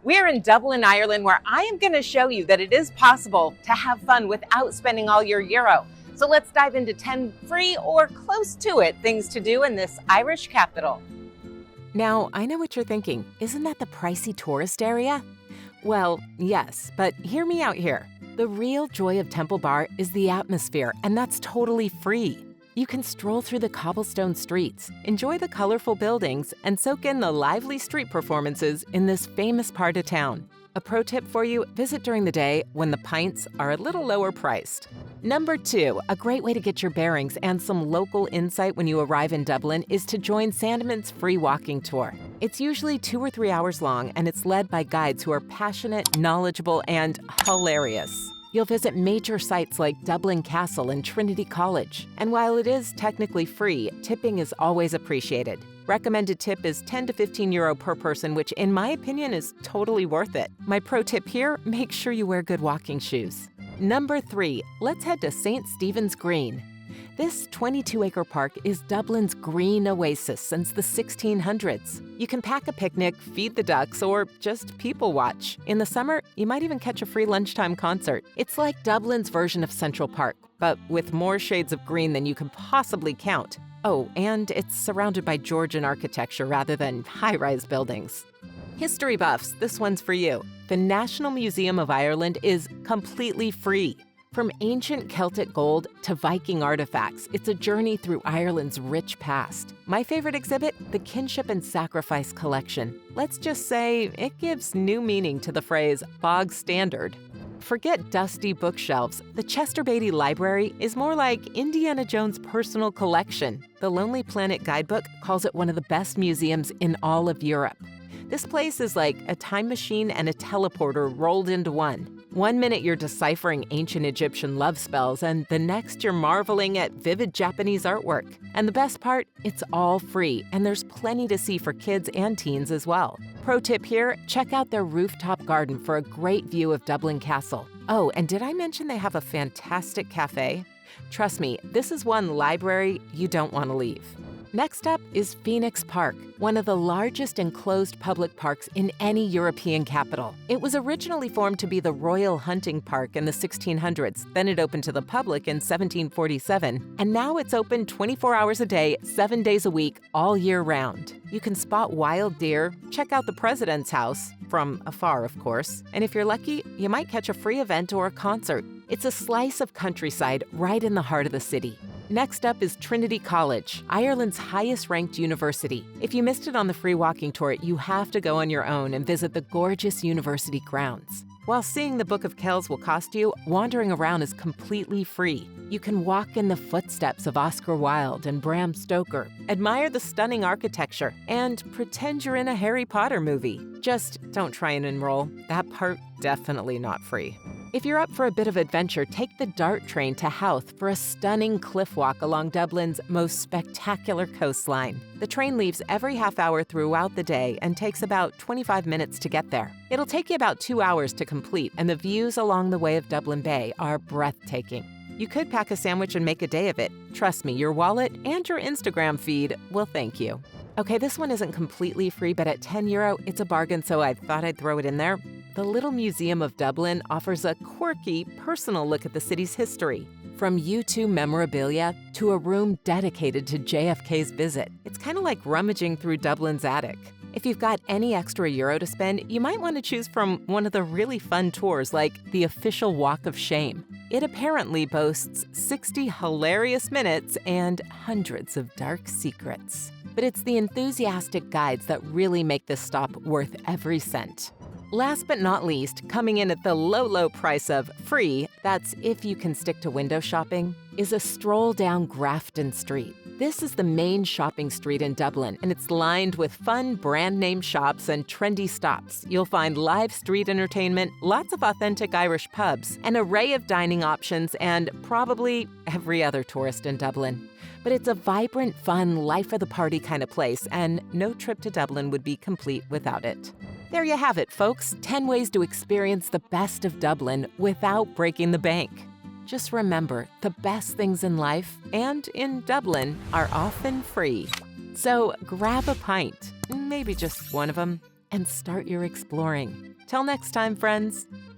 We're in Dublin, Ireland, where I am going to show you that it is possible to have fun without spending all your euro. So let's dive into 10 free or close to it things to do in this Irish capital. Now, I know what you're thinking. Isn't that the pricey tourist area? Well, yes, but hear me out here. The real joy of Temple Bar is the atmosphere, and that's totally free. You can stroll through the cobblestone streets, enjoy the colorful buildings, and soak in the lively street performances in this famous part of town. A pro tip for you, visit during the day when the pints are a little lower priced. Number 2, a great way to get your bearings and some local insight when you arrive in Dublin is to join Sandeman's free walking tour. It's usually 2 or 3 hours long, and it's led by guides who are passionate, knowledgeable, and hilarious. You'll visit major sites like Dublin Castle and Trinity College. And while it is technically free, tipping is always appreciated. Recommended tip is 10 to 15 euro per person, which in my opinion is totally worth it. My pro tip here, make sure you wear good walking shoes. Number 3, let's head to St. Stephen's Green. This 22-acre park is Dublin's green oasis since the 1600s. You can pack a picnic, feed the ducks, or just people watch. In the summer, you might even catch a free lunchtime concert. It's like Dublin's version of Central Park, but with more shades of green than you can possibly count. Oh, and it's surrounded by Georgian architecture rather than high-rise buildings. History buffs, this one's for you. The National Museum of Ireland is completely free. From ancient Celtic gold to Viking artifacts, it's a journey through Ireland's rich past. My favorite exhibit, the Kinship and Sacrifice Collection. Let's just say it gives new meaning to the phrase bog standard. Forget dusty bookshelves. The Chester Beatty Library is more like Indiana Jones' personal collection. The Lonely Planet Guidebook calls it one of the best museums in all of Europe. This place is like a time machine and a teleporter rolled into one. One minute you're deciphering ancient Egyptian love spells, and the next you're marveling at vivid Japanese artwork. And the best part, it's all free, and there's plenty to see for kids and teens as well. Pro tip here, check out their rooftop garden for a great view of Dublin Castle. Oh, and did I mention they have a fantastic cafe? Trust me, this is one library you don't want to leave. Next up is Phoenix Park, one of the largest enclosed public parks in any European capital. It was originally formed to be the Royal Hunting Park in the 1600s, then it opened to the public in 1747, and now it's open 24 hours a day, 7 days a week, all year round. You can spot wild deer, check out the President's house, from afar of course, and if you're lucky, you might catch a free event or a concert. It's a slice of countryside right in the heart of the city. Next up is Trinity College, Ireland's highest-ranked university. If you missed it on the free walking tour, you have to go on your own and visit the gorgeous university grounds. While seeing the Book of Kells will cost you, wandering around is completely free. You can walk in the footsteps of Oscar Wilde and Bram Stoker, admire the stunning architecture, and pretend you're in a Harry Potter movie. Just don't try and enroll. That part, definitely not free. If you're up for a bit of adventure, take the DART train to Howth for a stunning cliff walk along Dublin's most spectacular coastline. The train leaves every half hour throughout the day and takes about 25 minutes to get there. It'll take you about 2 hours to complete, and the views along the way of Dublin Bay are breathtaking. You could pack a sandwich and make a day of it. Trust me, your wallet and your Instagram feed will thank you. Okay, this one isn't completely free, but at 10 euro, it's a bargain, so I thought I'd throw it in there. The Little Museum of Dublin offers a quirky, personal look at the city's history. From U2 memorabilia to a room dedicated to JFK's visit. It's kind of like rummaging through Dublin's attic. If you've got any extra euro to spend, you might want to choose from one of the really fun tours like the official Walk of Shame. It apparently boasts 60 hilarious minutes and hundreds of dark secrets. But it's the enthusiastic guides that really make this stop worth every cent. Last but not least, coming in at the low price of free, that's if you can stick to window shopping, is a stroll down Grafton Street. This is the main shopping street in Dublin, and it's lined with fun brand-name shops and trendy stops. You'll find live street entertainment, lots of authentic Irish pubs, an array of dining options, and probably every other tourist in Dublin. But it's a vibrant, fun, life-of-the-party kind of place, and no trip to Dublin would be complete without it. There you have it, folks. 10 ways to experience the best of Dublin without breaking the bank. Just remember, the best things in life and in Dublin are often free. So grab a pint, maybe just one of them, and start your exploring. Till next time, friends.